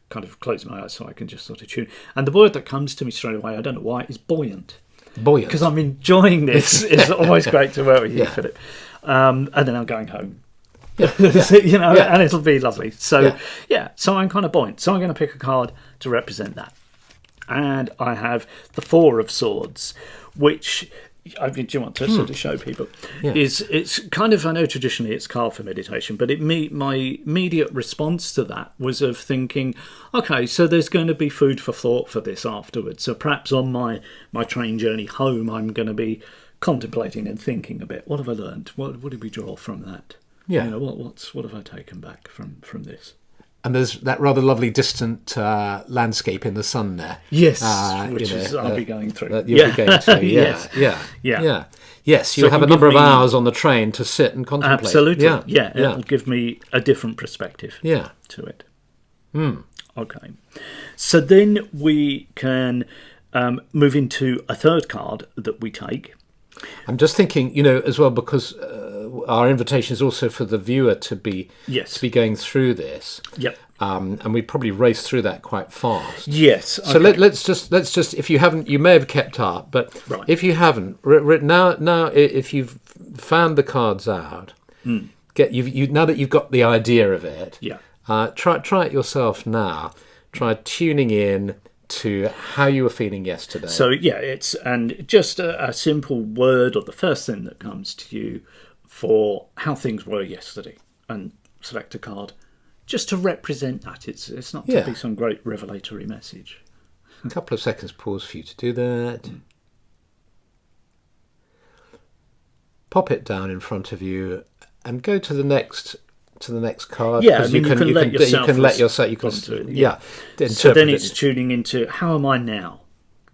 kind of closing my eyes so I can just sort of tune. And the word that comes to me straight away, I don't know why, is buoyant. Buoyant. Because I'm enjoying this. It's always great to work with you, Philip. And then I'm going home. And it'll be lovely. So, so I'm kind of buoyant. So I'm going to pick a card to represent that. And I have the Four of Swords, which... do you want to sort of show people? Yeah. It's kind of, I know traditionally it's card for meditation, but my immediate response to that was of thinking, okay, so there's going to be food for thought for this afterwards. So perhaps on my train journey home, I'm going to be contemplating and thinking a bit. What have I learned? What did we draw from that? Yeah. What have I taken back from this? And there's that rather lovely distant landscape in the sun there. Yes, which I'll be going through. You'll be going through, Yes, you'll have a number of hours on the train to sit and contemplate. Absolutely, it'll give me a different perspective to it. Okay. So then we can move into a third card that we take. I'm just thinking, as well, because our invitation is also for the viewer to be going through this. Yep. And we probably race through that quite fast. Yes. So let's just if you haven't, you may have kept up, but if you haven't, now if you've found the cards out, now that you've got the idea of it, try it yourself now. Try tuning in to how you were feeling yesterday. So it's just a simple word, or the first thing that comes to you for how things were yesterday, and select a card just to represent that. It's not to be some great revelatory message. A couple of seconds pause for you to do that. Pop it down in front of you and go to the next card. Yeah, you can let yourself. So then it's tuning into, how am I now?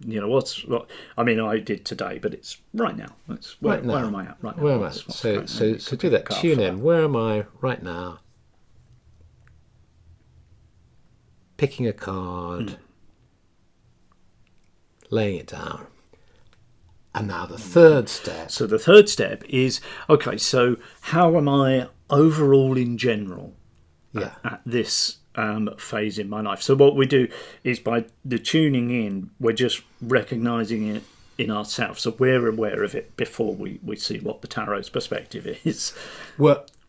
I did today, but it's right now. Where am I at right now? Where am I? So do that. Tune in. Where am I right now? Picking a card, laying it down. And now the third step. So the third step is, okay, so how am I overall in general at this phase in my life? So what we do is, by the tuning in, we're just recognising it in ourselves. So we're aware of it before we see what the tarot's perspective is.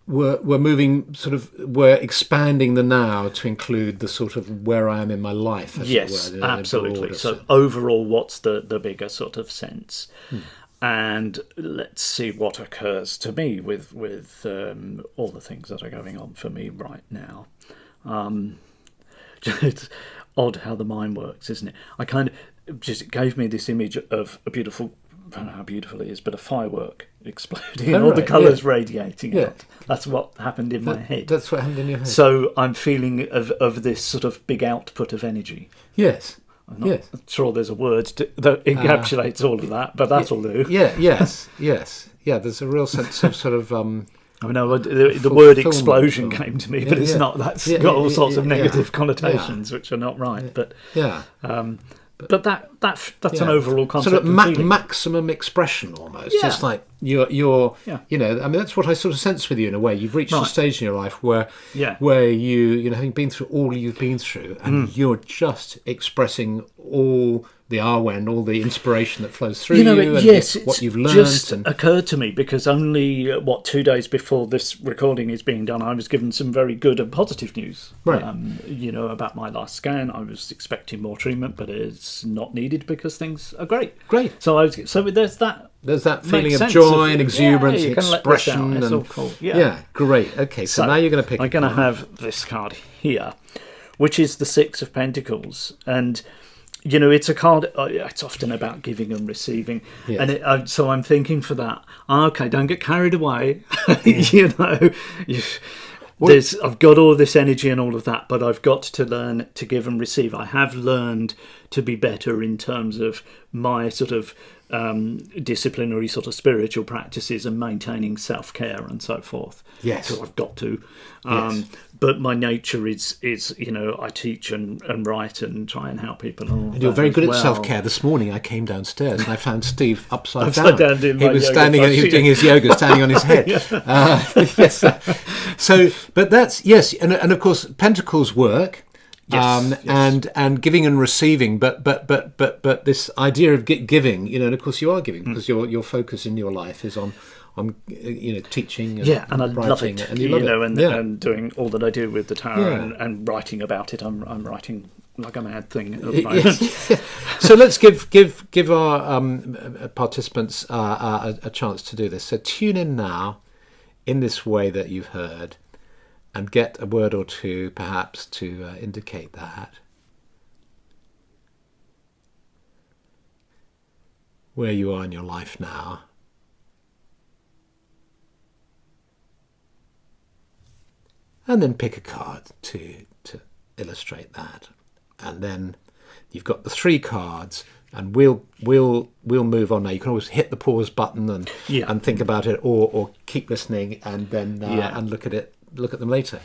We're moving we're expanding the now to include the sort of where I am in my life. Yes, absolutely. So overall, what's the bigger sort of sense? And let's see what occurs to me with all the things that are going on for me right now. It's odd how the mind works, isn't it? It gave me this image of a beautiful, I don't know how beautiful it is, but a firework exploding and all the colours radiating out. That's what happened in my head. That's what happened in your head. So I'm feeling of this sort of big output of energy. Yes. I'm not sure there's a word that encapsulates all of that, but that'll do. Yes. Yeah, there's a real sense of sort of... the word explosion came to me, but it's not. That's got all sorts of negative connotations, which are not right. But but that's an overall concept. Sort of maximum expression, almost. Yeah. It's like you're that's what I sort of sense with you in a way. You've reached a stage in your life where you having been through all you've been through, and you're just expressing all the Arwen, all the inspiration that flows through and yes, what you've learned. Just occurred to me because only 2 days before this recording is being done, I was given some very good and positive news. Right. About my last scan. I was expecting more treatment, but it's not needed because things are great. Great. So there's that. There's that feeling of joy and exuberance and expression. It's all cool. Yeah, great. Okay, so now you're going to pick. I'm going to have this card here, which is the Six of Pentacles, and it's a card. It's often about giving and receiving, and so I'm thinking for that. Okay, don't get carried away. I've got all this energy and all of that, but I've got to learn to give and receive. I have learned to be better in terms of my sort of disciplinary sort of spiritual practices and maintaining self-care and so forth. Yes. So I've got to. But my nature is I teach and write and try and help people. And you're very good at self-care. This morning I came downstairs and I found Steve upside down he was standing. He was doing his yoga, standing on his head. Yes. So, but that's and of course Pentacles work. Yes. And giving and receiving, but this idea of giving, and of course you are giving because your focus in your life is on teaching and I love it, and doing all that I do with the tarot and writing about it. I'm writing like a mad thing at the moment. So let's give our participants a chance to do this. So tune in now in this way that you've heard and get a word or two perhaps to indicate that. Where you are in your life now. And then pick a card to illustrate that. And then you've got the 3 cards, and we'll move on now. You can always hit the pause button and think about it, or keep listening and then and look at them later.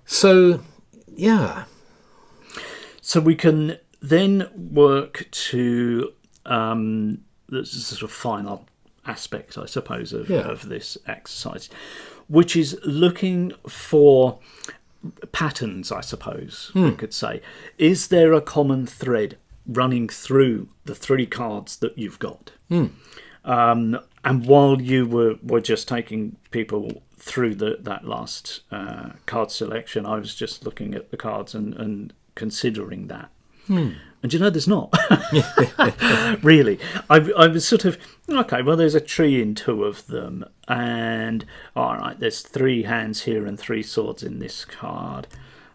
So we can then work to the sort of final aspect, I suppose, of this exercise, which is looking for patterns, I suppose, we could say. Is there a common thread running through the 3 cards that you've got? And while you were just taking people through that last card selection, I was just looking at the cards and considering that. And there's not. Really. I was sort of, okay, well, there's a tree in 2 of them. And, all right, there's 3 hands here and 3 swords in this card.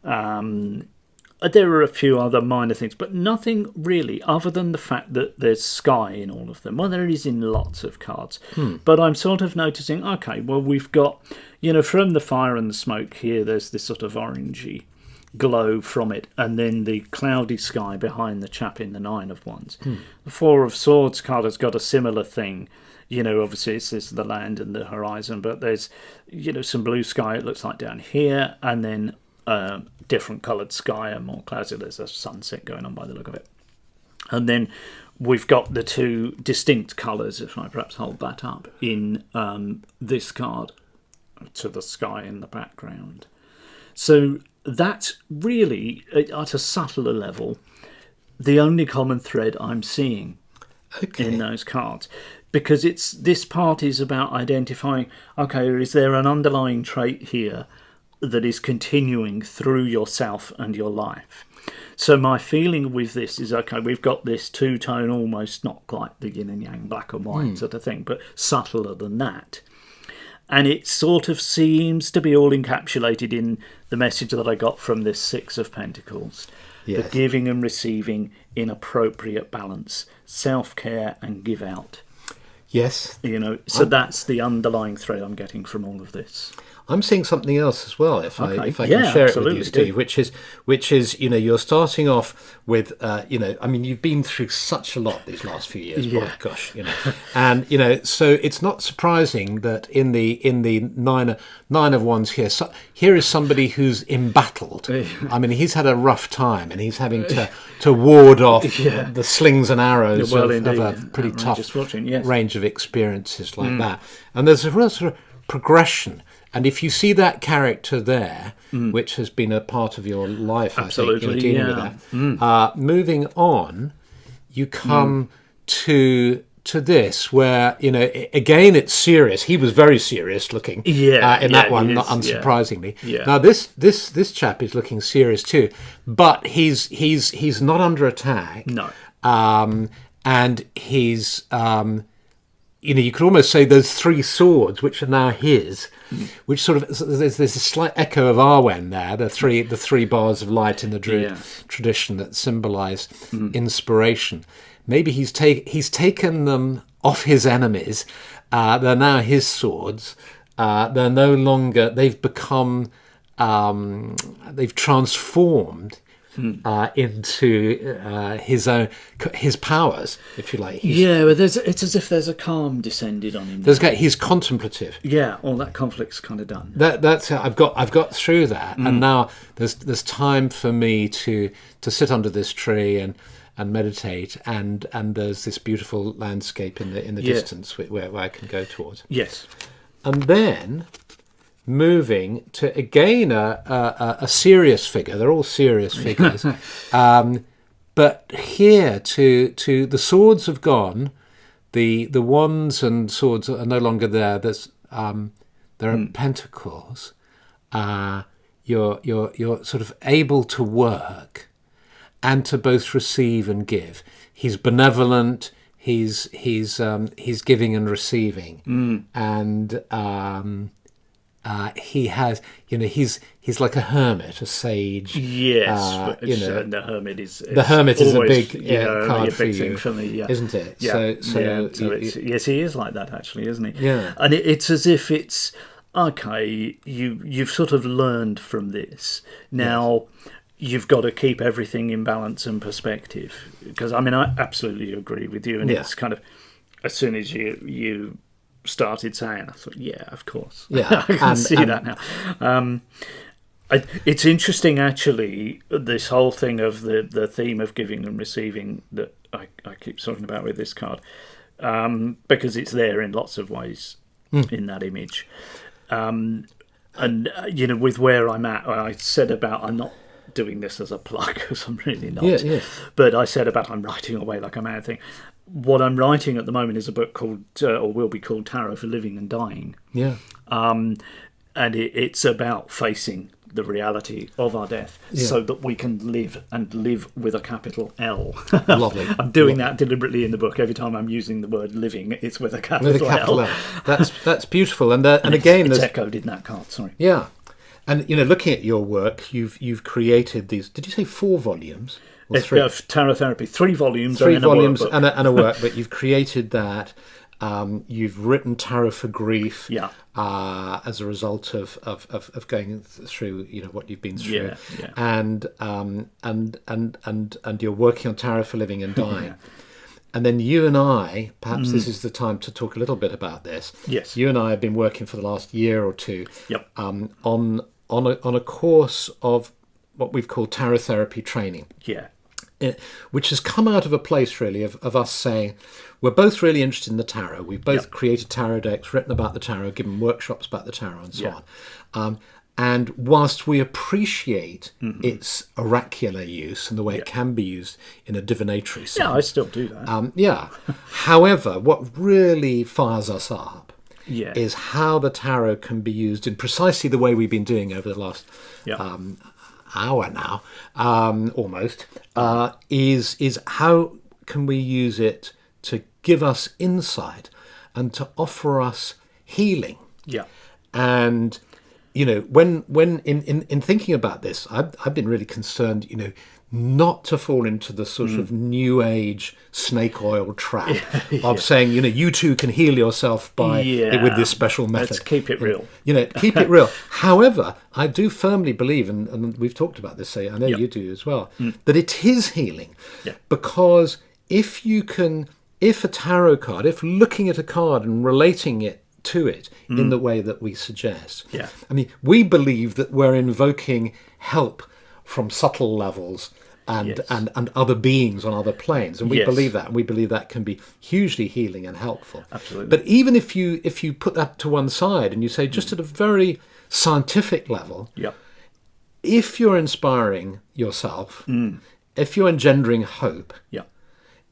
There are a few other minor things, but nothing really, other than the fact that there's sky in all of them. Well, there is in lots of cards. But I'm sort of noticing, okay, well, we've got, from the fire and the smoke here, there's this sort of orangey glow from it, and then the cloudy sky behind the chap in the 9 of Wands. The 4 of Swords card has got a similar thing. Obviously it's the land and the horizon, but there's some blue sky, it looks like, down here, and then different coloured sky and more cloudy. There's a sunset going on by the look of it. And then we've got the 2 distinct colours, if I perhaps hold that up, in this card to the sky in the background. So that's really, at a subtler level, the only common thread I'm seeing in those cards. Because this part is about identifying, okay, is there an underlying trait here that is continuing through yourself and your life? So my feeling with this is, okay, we've got this 2-tone, almost not quite the yin and yang, black and white sort of thing, but subtler than that. And it sort of seems to be all encapsulated in the message that I got from this 6 of Pentacles. The giving and receiving in appropriate balance, self-care and give out. Yes. So that's the underlying thread I'm getting from all of this. I'm seeing something else as well, if I can share it with you, Steve, which is you're starting off with you've been through such a lot these last few years. My gosh, and so it's not surprising that in the nine of Wands here, here is somebody who's embattled. I mean, he's had a rough time, and he's having to ward off the slings and arrows of a pretty tough range of experiences like that. And there's a real sort of progression. And if you see that character there, which has been a part of your life, I think, dealing with that, moving on, you come to this, where again it's serious. He was very serious looking, in that one, not unsurprisingly. Yeah. Now this chap is looking serious too, but he's not under attack. No. And he's you could almost say those three swords, which are now his, which sort of there's a slight echo of Arwen there, the three bars of light in the Druid tradition that symbolise inspiration. Maybe he's taken them off his enemies. They're now his swords. They're no longer. They've become. They've transformed into his powers, if you like. But it's as if there's a calm descended on him. He's contemplative. Yeah, all that conflict's kind of done. That's I've got through that, and now there's time for me to sit under this tree and meditate, and there's this beautiful landscape in the distance where I can go towards. Yes. And then moving to again a serious figure. They're all serious figures, but here to the swords have gone. The wands and swords are no longer there. There are pentacles. You're sort of able to work and to both receive and give. He's benevolent. He's giving and receiving, and he has, he's like a hermit, a sage. Yes, the hermit is a big card a big for thing you, for me, isn't it? Yeah. Yes, he is like that actually, isn't he? Yeah, and it's as if it's okay. You've sort of learned from this now. Yes. You've got to keep everything in balance and perspective, because I absolutely agree with you, and it's kind of as soon as you started saying, I thought, yeah, of course, I can see that now. It's interesting actually, this whole thing of the theme of giving and receiving that I keep talking about with this card, because it's there in lots of ways in that image, and with where I'm at, I said about I'm not doing this as a plug, because I'm really not. But I said about I'm writing away like a mad thing. What I'm writing at the moment is a book called, or will be called, Tarot for Living and Dying. Yeah. And it's about facing the reality of our death, so that we can live, and live with a capital L. Lovely. I'm doing that deliberately in the book. Every time I'm using the word living, it's with a capital L. That's beautiful. And again, it's echoed in that card. Sorry. Yeah. And looking at your work, you've created these. Did you say 4 volumes? Or 3? Tarot Therapy, 3 volumes. 3 volumes and a workbook. But you've created that. You've written Tarot for Grief. Yeah. As a result of going through what you've been through. Yeah. And you're working on Tarot for Living and Dying. Yeah. And then you and I, perhaps this is the time to talk a little bit about this. Yes. You and I have been working for the last year or two on a course of what we've called tarot therapy training. Yeah. Which has come out of a place really of us saying we're both really interested in the tarot. We've both created tarot decks, written about the tarot, given workshops about the tarot and so on. And whilst we appreciate its oracular use and the way it can be used in a divinatory sense. Yeah, I still do that. However, what really fires us up is how the tarot can be used in precisely the way we've been doing over the last hour now, almost, is how can we use it to give us insight and to offer us healing. Yeah. And when in thinking about this, I've been really concerned, not to fall into the sort of new age snake oil trap of saying, you too can heal yourself with this special method. Let's keep it real. Keep it real. However, I do firmly believe, and we've talked about this, I know you do as well, that it is healing. Yeah. Because if a tarot card, if looking at a card and relating it to it in the way that we suggest. Yeah. I mean, we believe that we're invoking help from subtle levels and other beings on other planes, and we believe that, and we believe that can be hugely healing and helpful. Absolutely. But even if you put that to one side and you say just at a very scientific level, if you're inspiring yourself, if you're engendering hope,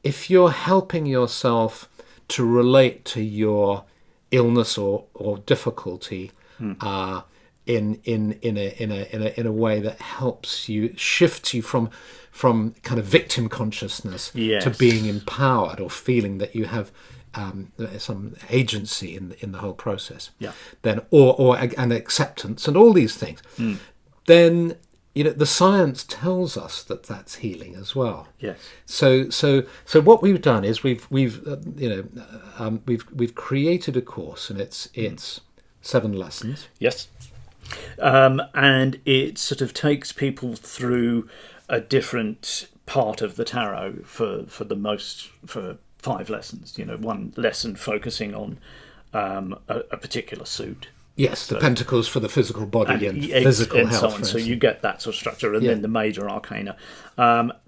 if you're helping yourself to relate to your illness or difficulty in a way that helps you, shifts you from kind of victim consciousness Yes. to being empowered or feeling that you have some agency in the whole process, then or an acceptance and all these things, then the science tells us that that's healing as well. Yes. So what we've done is we've created a course, and it's 7 lessons. Yes. And it sort of takes people through a different part of the tarot for 5 lessons. One lesson focusing on a particular suit. Yes, the pentacles for the physical body and physical and health. So on. So you get that sort of structure, and then the major arcana.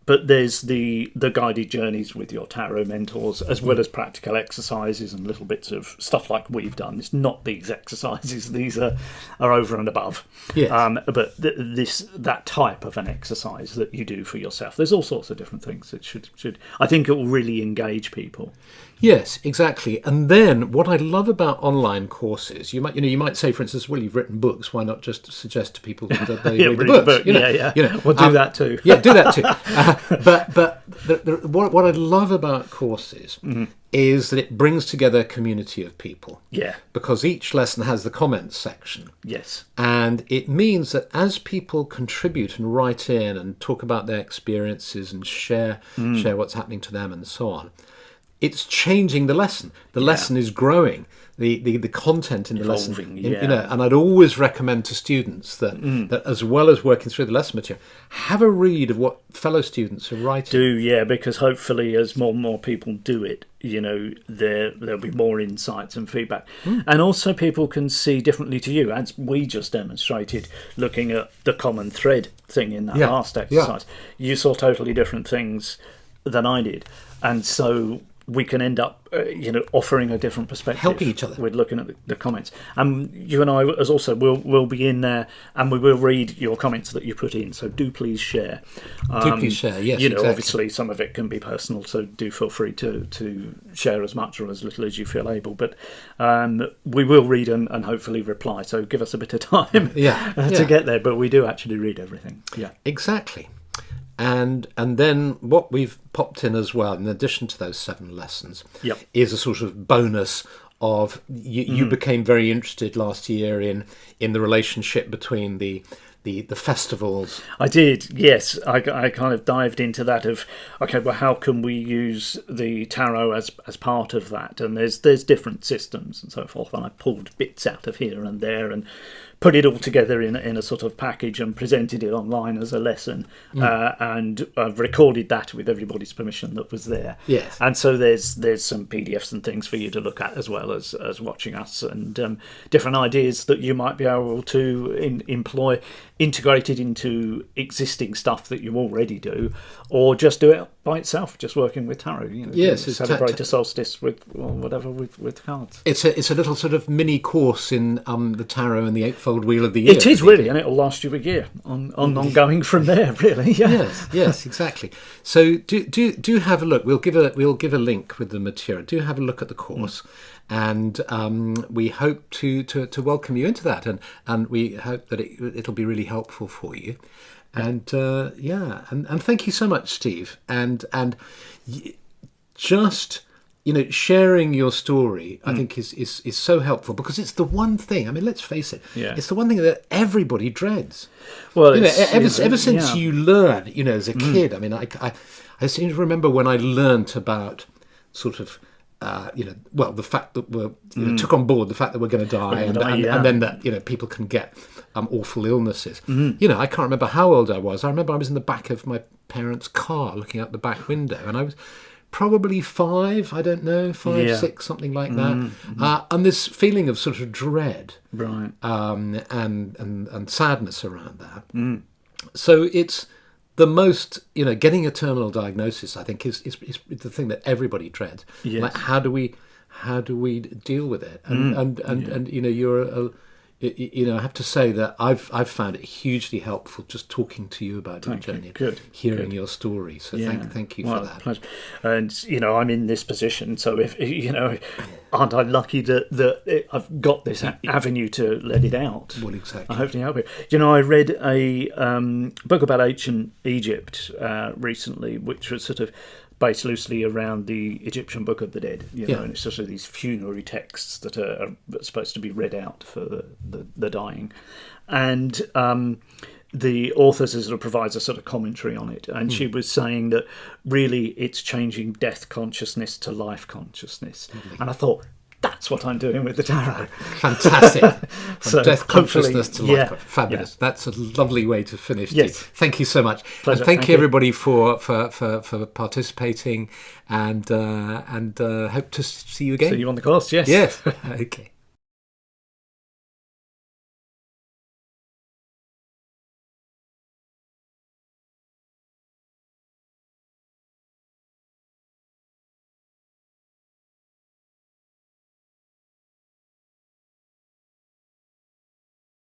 But there's the guided journeys with your tarot mentors, as well as practical exercises and little bits of stuff like we've done. It's not these exercises; these are over and above. Yes. But that type of an exercise that you do for yourself. There's all sorts of different things that should. I think it will really engage people. Yes, exactly. And then what I love about online courses, you might say, for instance, well, you've written books. Why not just suggest to people that they read the books? We'll do that too. Yeah, do that too. But what I love about courses is that it brings together a community of people. Yeah. Because each lesson has the comments section. Yes. And it means that as people contribute and write in and talk about their experiences and share what's happening to them and so on, it's changing the lesson. The lesson is growing. The content in the Evolving, lesson, and I'd always recommend to students that as well as working through the lesson material, have a read of what fellow students are writing. Because hopefully as more and more people do it, there'll be more insights and feedback. And also people can see differently to you, as we just demonstrated, looking at the common thread thing in that last exercise. You saw totally different things than I did. And so we can end up, offering a different perspective, helping each other. We're looking at the comments, and you and I, as also, will be in there, and we will read your comments that you put in. So do please share. Do please share. Yes, exactly. Obviously, some of it can be personal, so do feel free to share as much or as little as you feel able. But we will read and hopefully reply. So give us a bit of time, to get there. But we do actually read everything. Yeah, exactly. And then what we've popped in as well, in addition to those 7 lessons, is a sort of bonus of you became very interested last year in the relationship between the festivals. I did, yes. I kind of dived into that of, okay, well, how can we use the tarot as part of that? And there's different systems and so forth. And I pulled bits out of here and there and put it all together in a sort of package and presented it online as a lesson. And I've recorded that with everybody's permission that was there. Yes. And so there's some PDFs and things for you to look at, as well as watching us, and different ideas that you might be able to employ integrated into existing stuff that you already do, or just do it by itself, just working with tarot. Yes, celebrate a solstice with with cards. It's a little sort of mini course in the tarot and the eightfold wheel of the year. It is really, and it'll last you a year on ongoing from there. Really, yes, exactly. So do have a look. We'll give a link with the material. Do have a look at the course. And we hope to welcome you into that, and we hope that it'll be really helpful for you. And and thank you so much, Steve. And just sharing your story, I think is so helpful, because it's the one thing. I mean, let's face it. Yeah. It's the one thing that everybody dreads. Well, ever since you learn, as a kid. I mean, I seem to remember when I learnt about sort of. The fact that we're took on board the fact that we're going to die, and then that people can get awful illnesses. I can't remember how old I was. I remember I was in the back of my parents' car looking out the back window, and I was probably 5. I don't know, 5, 6, something like that. And this feeling of sort of dread, right, and sadness around that. So it's. The most, getting a terminal diagnosis, I think, is the thing that everybody dreads. Yes. Like, how do we deal with it? And you're I have to say that I've found it hugely helpful just talking to you about your journey, hearing your story. So thank you for that. Pleasure. And I'm in this position, so if aren't I lucky that I've got this avenue to let it out? Well, exactly. I hope to help you. I read a book about ancient Egypt recently, which was sort of based loosely around the Egyptian Book of the Dead, and it's sort of these funerary texts that are supposed to be read out for the dying, and the author sort of provides a sort of commentary on it, and she was saying that really it's changing death consciousness to life consciousness, and I thought, that's what I'm doing with the tarot. Fantastic. From death consciousness to life. Yeah, Fabulous. Yeah. That's a lovely way to finish. Yes. Thank you so much. Pleasure. And thank you everybody for participating, and hope to see you again. See you on the course, yes. Yes. Okay.